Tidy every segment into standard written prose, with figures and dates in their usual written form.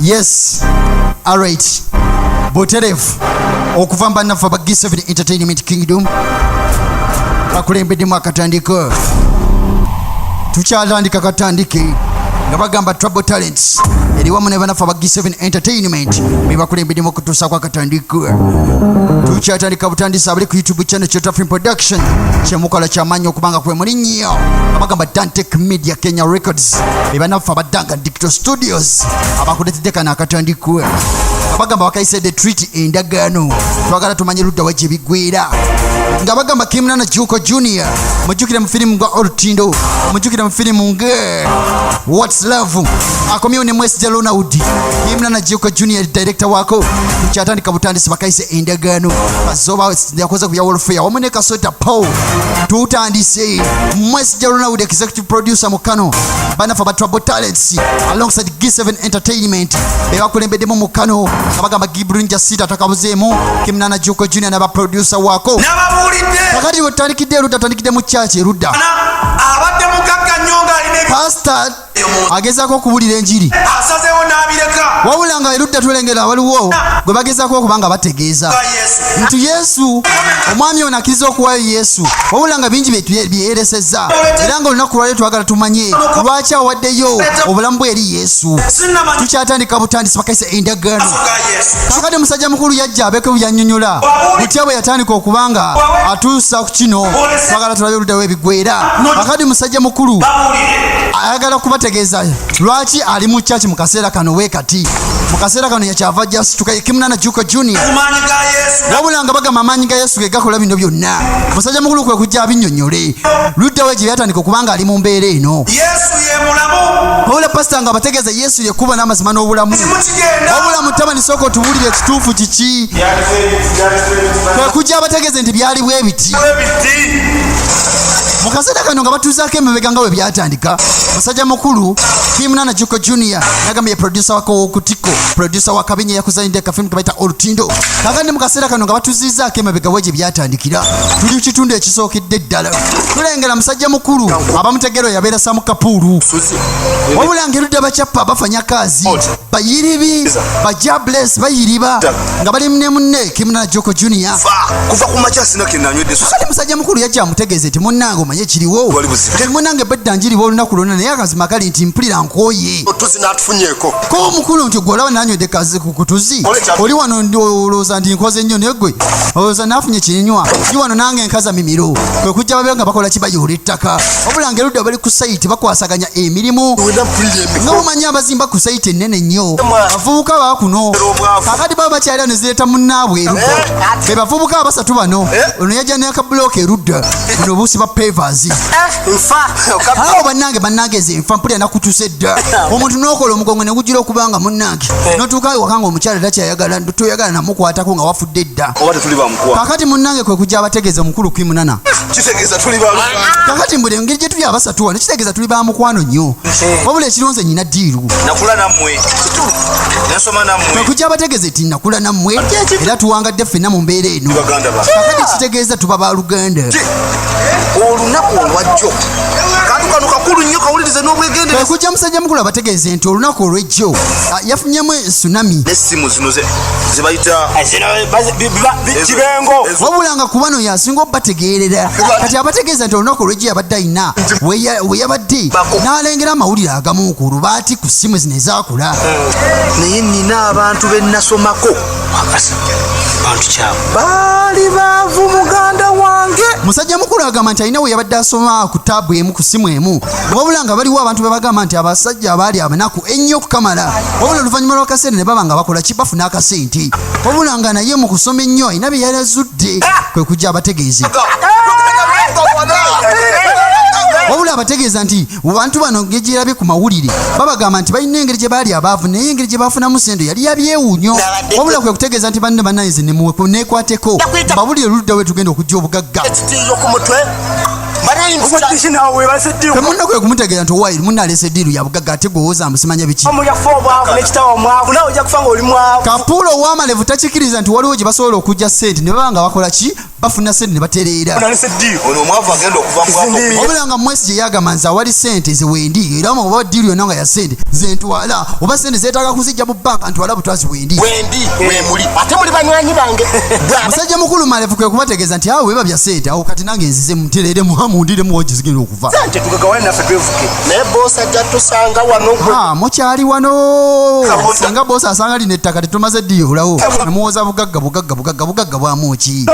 Yes, alright. Boterefu okuva mbannaffe aba G7 Entertainment Kingdom bakulembeddemu akatandiko. Tukyatandika katandike nga bagamba Trouble Talents eri wamu ne bannaffe aba G7 Entertainment be bakulembeddemu okutuusa kwa katandiko. Tukyatandika butandisi abali ku YouTube channel KYOTERA Film Production kyemukola kyamaanyi okubanga kwe muli nnyo nga bagamba Duncan Media Kenya Records be bannaffe aba Duncan Digital Studios abakuleetedde kano akatandiko. Bagamba bakayise the treat endagaano twagala tumanye ludda wa gye bigwera nga bagamba Kimnana Juko Junior mujjukira mu firimu nga Olutindo, mujjukira mu firimu nga What's Love, akomyewo ne Mwesi Jalonawudi. Kimnana Juko Junior director wako. Tukyatandika butandisi bakayise endagaano bazoba yakoze ku ya Wolfare wamu ne Kasota Paul. Tutandise Mwesi Jalonawudi executive producer mukano bannaffe aba Trouble Talents alongside G7 Entertainment be bakulembeddemu mukano abagamba Gibrunja Sita takabuzeemu Kimnana Juko Junior n'aba producer wako kakati bwetandikidde erudda tandikidde mu church erudda abadde mugagga nnyo ng'alina pastor agezaako okubuulira enjiri asazeewo n'abireka wabula nga erudda tulengera waliwo gwe bagezaako okuba nga bategeeza nti Yesu omwami ono akkiriza okuwaayo Yesu wabula nga bingi byeyeresezza era nga olunaku lwaleero twagala tumanye lwaki awaddeyo obulamu bwe eri Yesu. Tukyatandika butandisi bakayise endagaano kakati musajja mukulu yajja abeeko byannyonnyola butya bwe yatandika okubanga atuusa ku kino twagala tulabe oluddawo ebigwera kakati musajja mukulu ayagala kubategeeza lwaki ali mu church mu kaseera kano weekati mu kaseera kano yakyava jasituka Kimnana Juko Junior wabula nga bagamba amaanyi ga Yesu ge gakola bino byonna. Musajja mukulu kwe kujja abinnyonnyole luddawo gye byatandika okubanga ali mu mbeera eno Yesu ye mulamu wabula pasita nga abategeeza Yesu ye kuba n'amazima n'obulamu wabula mutabani sooka otubuulire ekituufu kiki kwe kujja abategeeze nti byali bwe biti mu kaseera kano nga batuuzaako emabega nga we byatandika. Musajja mukulu Kimnana Juko Junior yagamba ye producer wako w'okutiko producer wa Kabinye yakuzanidde kafimu kebayita Olutindo kakandi mu kaseera kano nga batuuzizaako emabega we gye byatandikira tuli ku kitundu ekisookedde ddala tulengera musajja mukulu abamutegero yabeera Samu Kapuulu wabula ng'erudda bacappa bafanya kazi bayiribi bajables bayiriba nga bali ne munne Kimnana Juko Junior kuva ku makya sina kenanywedde kali musajja mukulu yajja amutegeeze nti munnange omanye kiriwo munnange bedda njiriwo olunaku lwonna naye akazima kali nti mpulira nkooye otuzi n'atufunyeeko ko mukulu nti gwe olaba nanywedde kazi ku kutuzi oli wano olowooza nti nkoze nnyo naye gwe olowooza naafunye kinywa ndi wano nange nkaza mimiro kwe kujja babe nga bakola kibayoola ettaka wabula ng'erudda bali ku sayiti bakwasaganya emirimu nga bumanyi abazimba ku sayiti ennene nnyo bavubuka baakuno kakati baba bakyalira ne zireeta munnaabwe erudda be bavubuka abasatu bano ono yajja n'akabulooka erudda buno obuusi ba pavers awo bannange ezenfa mpulira nakutuuse dda omuntu n'okola omugongo ne gugira okubanga munnange n'otuuka ewaka nga omukyala takyayagala toyagala namukwatako nga wafudde dda kakati munnange kwe kujja abategeeza omukulu Kimnana kakati mbuli engeri gye tuli abasatu wano kitegeeza tuli ba mukwano nnyo wabula ekironze nnyina ddiiru kwe kujja abategeeza ti nakula nammwe era tuwangadde ffenna mu mbeera eno kakati kitegeeza tuba baluganda olunaku olwajjo kantu kano kakulu nnyo kawulirize n'obwegendere kujja musajja mukulu abategeeze nti olunaku olw'ejjo yafunyemu tsunami n'essimu zino zebayita kibengo wabula nga ku bano yasinga obbategeerera kati abategeeza nti olunaku olw'ejjo yabadde ayina we yabadde n'alengera amawulire agamu ku lubaati ku ssimu zino ezaakula naye nina abantu be nasomako bantu kyabo baali baavu muganda wange. Musajja mukulu agamba nti alina we yabadde asoma ku taabu emu ku ssimu emu wabula nga baliwo abantu be bagamba nti abasajja abaali abanaku ennyo okukamala wabula oluvannyuma lw'akaseera ne baba nga bakola ki bafuna akasente wabula nga naye mu kusoma ennyo alina bye yalazudde kwe kujja abategeeze wabula abategeeza nti abantu bano ngegyerabye ku mawulire babagamba nti balina engeri gye baali abaavu naye engeri gye bafunamu sente yali yabyewuunyo wabula kwe kutegeeza nti banne bannanyize nekwateko babulire oludda we tugenda okujja obugagga temunna kwe kumutegeeza nti owaayi munna aleese eddiiru ya bugagga ate gwewooza mbusimanya biki Kapuulo ow'amalevu takikiriza nti waliwo gye basobola okujja sente ne baba nga bakola ki bafuna sente ne batereera ono omwavu agenda okuva obula nga mwesi gye yagamba nti awali sente zewendi era oba diiru yonna nga ya sente zentwala oba sente zeetaaga kuzijja mu banka ntwala butwazi wendi wemuli ate muli banywanyi bange musajja mukulu malevu kwe kubategeeza nti awo weba bya sente awo kati nange nzize mutereere muhamundiremu wogi zigenda okuva sente tugagawale naffe twevuke naye boosi ajja tusanga wano mukyali wano singa boosi asanga lino ettaka tetumaze ddiyoolawo nemuwoza bugagga bwamu ki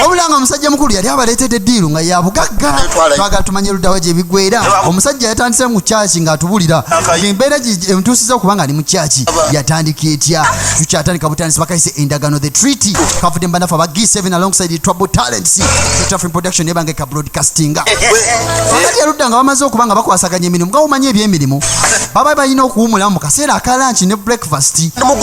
wabula nga omusajja mukulu yali abaleetedde eddiiru nga ya bugagga twagala tumanye luddawa gyebigwera omusajja yatandise mu kyaki ng'atubulira embeera emutuusiza okuba nga ali mu kyaki yatandika etya tukyatandika butandisi bakayise endagaano the treaty kavudde mbanafu aba G7 alongside trouble talents African production ebanga eka broadcastinga kakati yaludda nga bamaze okuba nga bakwasaganya emirimu nga omanyi ebyemirimu baba balina okuwumulamu mu kaseera aka lunch ne breakfast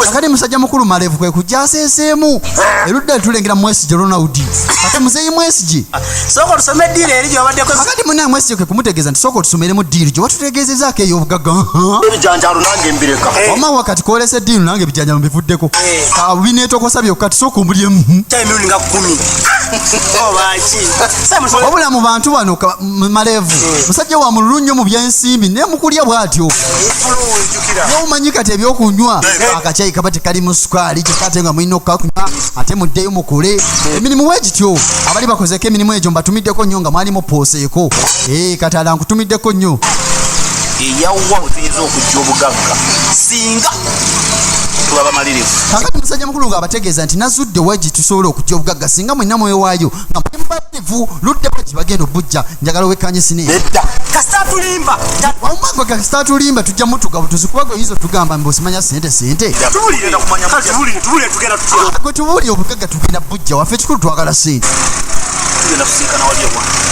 kakati musajja mukulu malevu kwe kujja aseeseemu erudda tulengera mwesije Ronald kati muzeyi mwesije soko tusome ddiiri eri gyobaddeko kakati munnaye mwesije kwe kumutegeeza nti soko tusomeremu ddiiri gye watutegeezezaako ey'obugagga ebijanjalo nange mbireka oma wakati kwolesa eddiiru nange ebijanjalo mbivuddeko bineetokosa byokka tisooka omulyemu emirundi nga 10 obaki wabula mu bantu bano malevu musajja wa mululu nnyo mu byensimbi naye mukulya bw'atyo n'omumanyi kati ebyokunywa akacyayi kaba tekalimu sukaali kyekate nga mulina okukakunywa ate muddeyo mukole emirimu wegityo abali bakozeko emirimu egyo mbatumiddeko nnyo nga mwalimu pooseeko kataala nkutumiddeko nnyo eyawwa tuyinza okujja obugagga singa tuba bamalirivu kakati musajja mukulu ng'abategeeza nti nazudde wegi tusobola okujja obugagga singa mwenna mwewaayo nga muli mumalirivu luddeko kibagenda obujja njagala wekanye sine kasitatulimba omwagwe kasitatulimba tujja mutugabu tuzikubaga oyinza otugamba mbosimanya sente gwe tubuulire obugagga tugenda bujja waffe ekikulu twagala sente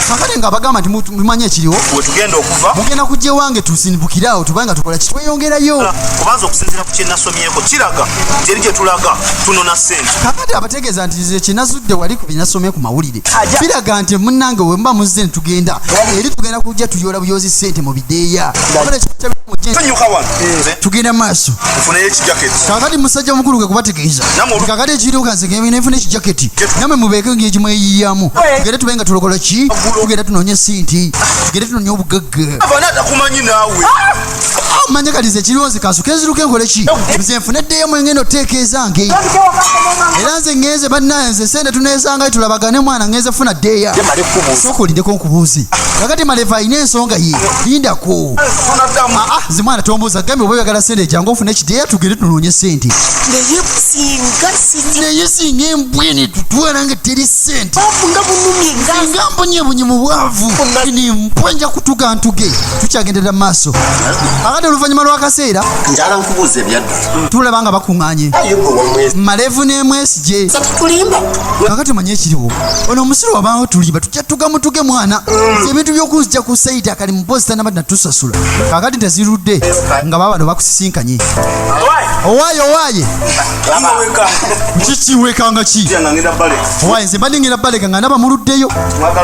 kakati ng'abagamba nti mumanye ekiriwo wetugenda okuva mugenda kujja ewange tusimbukiraawo tubanga tukola kitweyongerayo kubanza okusinziira ku kyenasomyeko kiraga nti eri gye tulaga tunona sente kakati abategeeza nti ze kyenazudde wali ku byenasomye ku mawulire biraga nti munnange we mba muzze netugenda eri tugenda kujja tuyoola buyozi sente mu bideeya tugenda maaso kakati musajja mukulu ge kubategeeza kakati ekiriwo kanzege nefuna ekijaketi namwe mubeeke ng'egimu eyiyamu tugende tubenga tulokola ki tugenda tunoonye sente tugende tunoonye obugagga takumanyi naawe manye kati ze kiriwo nze kansuka enziruka enkole ki nze nfuneddeyo mwengendo oteeka ezange era nze ŋŋenze bannaye nze sente tuneesangayo tulabagane mwana ŋŋenze funa ddeeya sooka olindeko nkubuuze kakati maleva alina ensonga ye lindako nze mwana tombuuza gambe oba oyagala sente jangu ofune ekideeya tugende tunoonye sente naye singa embwene tutwala nga teri sente singa mbonyebonye mu bwavu nimpwenja kutuga ntuge tukyagenderera mu maaso akati oluvannyuma lw'akaseera njala nkubuuza ebyaddu tulaba nga bakuŋŋaanye malevu n'emwesije kakati manye ekiriwo ono omusiru wabaawo tulimba tujja tugamutuge mwana ebintu by'okuzija ku sayiti akali mu pozi tanabadde natusasula kakati tezirudde nga baba bano bakusisinkanye owaaye kikiwekanga ki owaaye nze mbadingera baleka nga ndaba muluddeyo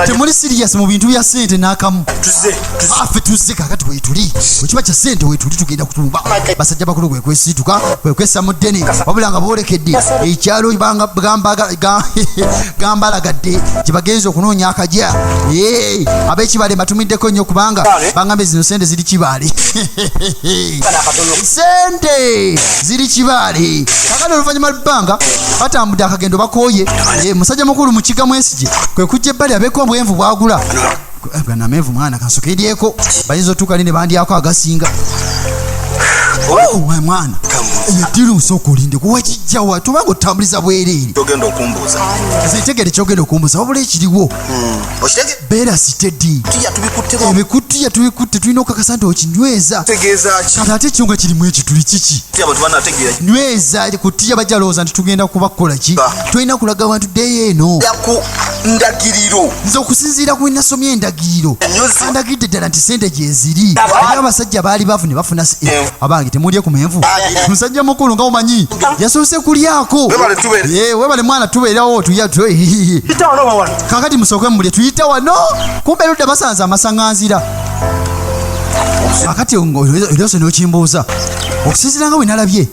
temuli sirias mu bintu bya sente n'akamu affe tuzze kakati weetuli ekiba kya sente weetuli tugenda kutuba basajja bakulu kwekwesituka kwekwessa mu ddene wabula nga boolekedde ekyalo gambalagadde gye bagenza okunoonya akajja ab'ekibale mbatumiddeko nnyo kubanga baŋŋambe zino sente ziri kibaale sente ziri kibaale kakati oluvannyuma lw'ebbanga batambudde akagendo bakooye musajja mukulu mu kiga mwesije kwe kujja ebbali abeeko obwenvu bwagula namenvu mwana kansoka eryeko bayinza otuuka ne bandyako agasinga mwana eddiru nsooka olinde kuwakijjawa tubanga otambuliza bwereere ntegere kyogenda okumbuza wabula ekiriwo beera sitedi ebikutiya tubikutte tulina okukakasa nti okinyweza kati ate ekyo nga kirimu ekituli kiki nyweza kutiya bajja lowooza nti tugenda kubakola ki tulina kulaga abantu ddeyo eno ndagiriro nze okusinziira ku nasomye endagiriro andagidde ddala nti sente gyeziri era abasajja baali bavu ne bafuna abange temulye ku menvu musajja mukulu nga omanyi yasoose kulyako webale mwana tubeerawo kakati musooke mumulye tuyita wano kumbe ludda basanze amasaŋŋanzira kakati eryose n'okimbuuza okusinziira nga bwe nalabye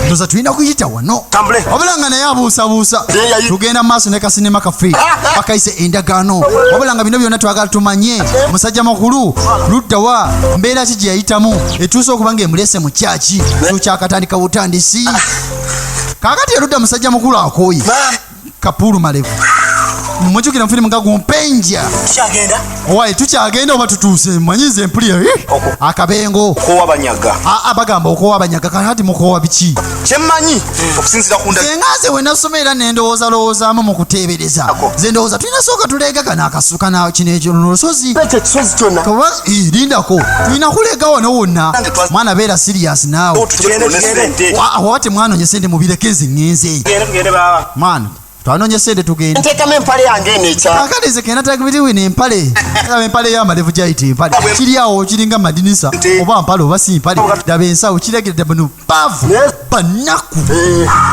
ndoza tulina kuyita wano wabula nga naye abuusabuusa tugenda mu maaso ne kasinema kaffe bakayise endagaano wabula nga bino byonna twagala tumanye musajja makulu luddawa mbeera ki gye yayitamu etuuse okuba nga emulese mu kyaki tukyakatandika butandisi kaakati erudda musajja mukulu akooye kapuulu malevu mujjukira mufirimu nga gumpenja owaye tukyagenda oba tutuuse manyize empulira akabengo bagamba okoowa abanyaga kakati mukoowa biki kyemmanyi okusinzira ku nze we nasoma era nendowoozalowoozaamu mu kuteebereza ze ndowooza tulina sooka tuleega kana akasuka na kino ekyo luno olusozi lindako tulina kuleega wano wonna mwana beera sirias naawe wate mwanonye sente mubireke nze ŋŋenze mwana twanonye sente tugenda nteekamu empale yange enekya akati nze kena takibitiwina empale empale y'amalevu gyayita empale kiri awo kiringa madinisa oba mpale oba si mpale daba ensawo kiragira bano bavu banaku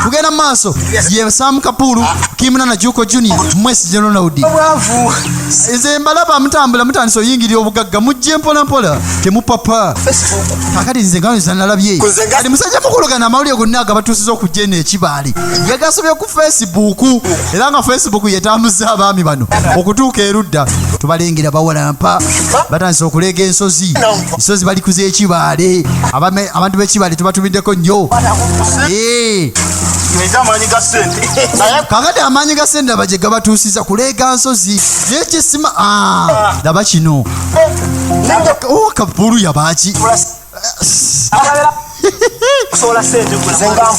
tugenda mu maaso ye Sam Kapulu Kimuna Juko Junior Mwesi General nze mbalaba mutambula mutandisa oyingirira obugagga mujje mpolampola temupapa akati nze nga nalabye kati musajja mukulugana amawulire gonna agabatuusiza okujja eno ekibaale yagasobye ku Facebook era nga Facebook yetambuza abaami bano okutuuka erudda tubalengera bawalampa batandisa okuleega ensozi bali kuza ekibaale abantu b'ekibaale tubatumiddeko nnyo kakati amaanyi ga sente aba gye gabatuusiza kuleega nsozi nekisima laba kino Kapulu yabaki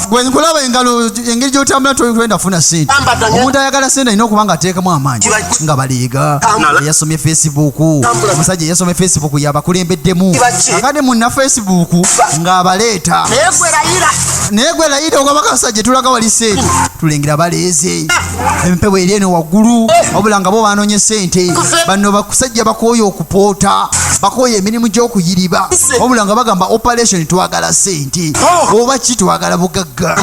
gwe nkulaba engalo engeri gyotambula twenda funa sente omuntu ayagala sente alina okuba nga ateekamu amaanyi nga baleega eyasomye Facebook omusajja eyasomye Facebook yabakulembeddemu akati munna Facebook ng'abaleeta naye gwe layira ogaba kasajja tulaga wali sente tulengera baleeze empewo eri eno waggulu wabula nga bo banoonye sente bano basajja bakooye okupoota bakooye emirimu gy'okuyiriba wabula nga bagamba operation twagala sente oba ki twagala bugagga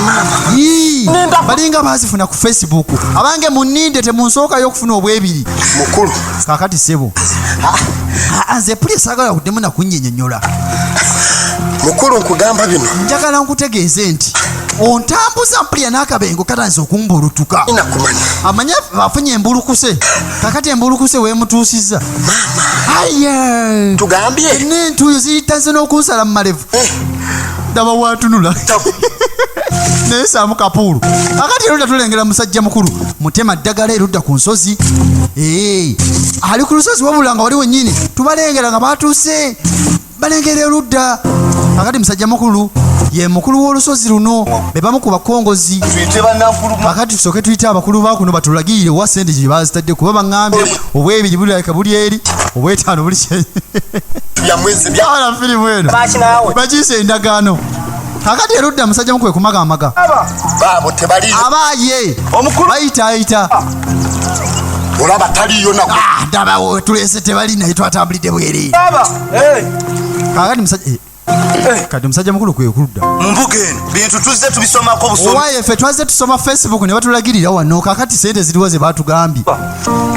balinga bazifuna ku Facebook abange muninde temunsookayo okufuna obwebiri mukulu kakati sebo nze puli saagala kuddemu nakunnyonyola mukulu nkugamba bino njagala nkutegeeze nti ontambuza mpulya n'akabengo katandisa okumbulutuka amanye afunye embulukuse kakati embulukuse weemutuusizza aye tugambye n'entuuyo ziyitaze n'okunsala mu malevu daba waatunula naye Sam Kapulu akati erudda tulengera musajja mukulu mutema ddagala erudda ku nsozi ali ku lusozi wabula nga wali wennyini tubalengera nga batuuse balengera erudda akati musajja mukulu ye mukulu w'olusozi luno be bamu ku bakongozi akati tusooke tuyite abakulu bakuno batulagirire wa sente gye bazitadde kuba baŋŋambye obwebiri bulabika buli eri obwetaano buli ala firimu eno bakiise endagaano kakati erudda musajja mukulu kumagamaga abaaye bayitaayita olaba taliyo nako daba tulese tebali naye twatambulidde bwere kakati musajja kati omusajja mukulu kwe kuludda mu mbuga eno bintu tuzze tubisomako busomi owaye ffe twazze tusoma Facebook ne batulagirira wano kakati sente ziriwo ze batugambye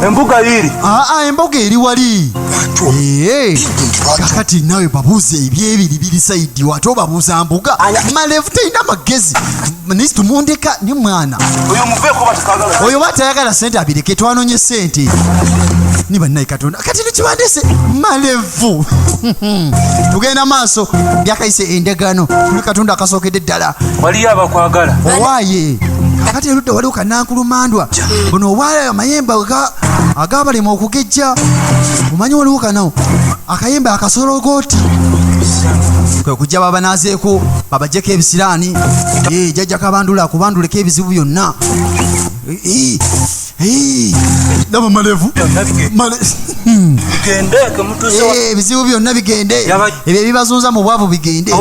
embuga yiri embuga eri wali kakati nawe babuuze ebyebiri biri saidi wate obabuuza mbuga malevu terina magezi nisi tumundeka ne mwana oyo batayagala sente abireke twanonye sente ni bannaye Katonda kati nikibandeese malevu tugenda maaso byakayise endagaano tuli Katonda akasookedde ddala waliyo abakwagala owaaye kakati erudda waliwo kanankulumandwa buno obwala amayembe agabalema okugejja omanyi waliwo kano akayembe akasologooti kwe kujja babanaazeeko babajjeko ebisiraani jjajja kabandula akubanduleko ebizibu byonna daba malevu ebizibu byonna bigende ebyo ebibazunza mu bwavu bigende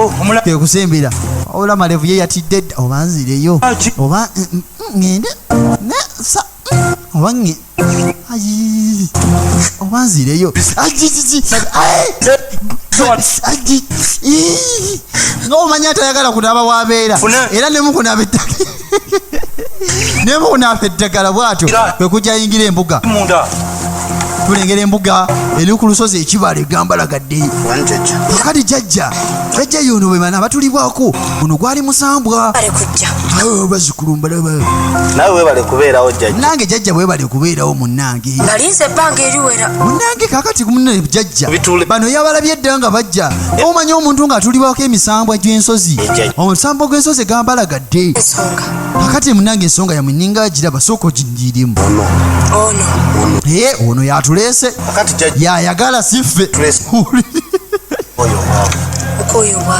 kekusembera ola malevu ye yatidde dda oba nzireyo oba ŋŋende oba oba nzireyo nga omanya atayagala kunaaba wabeera era nemukunaaba ettaka nemukunaaba eddagala bwatyo kwe kujja ayingira embuga tulengera embuga eri ku lusozi ekibala egambalagadde kakati jjajja yono bwe bana batulibwako ono gwali musambwa bazikulumba nawe webale kubeerawo jjajja nange jjajja bwebale kubeerawo munnange nalinze ebbanga eriwera munnange kakati munne jjajja bano yabalabye edda nga bajja omanyi omuntu ng'atulibwako emisambwa gy'ensozi omusambo gw'ensozi gambalagadde kakati munnange ensonga yamwe ninga agiraba sooka ogindiirimu ono yatuleese yayagala siffe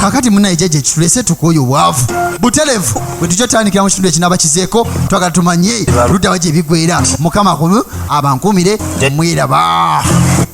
kakati munaye jjajja kitulese tukoyo bwavu buterevu bwe tujja tutandikira mu kitundu ekinaba kizeeko twagala tumanye luddawa gye bigwera mukama kumu abankumire mwiraba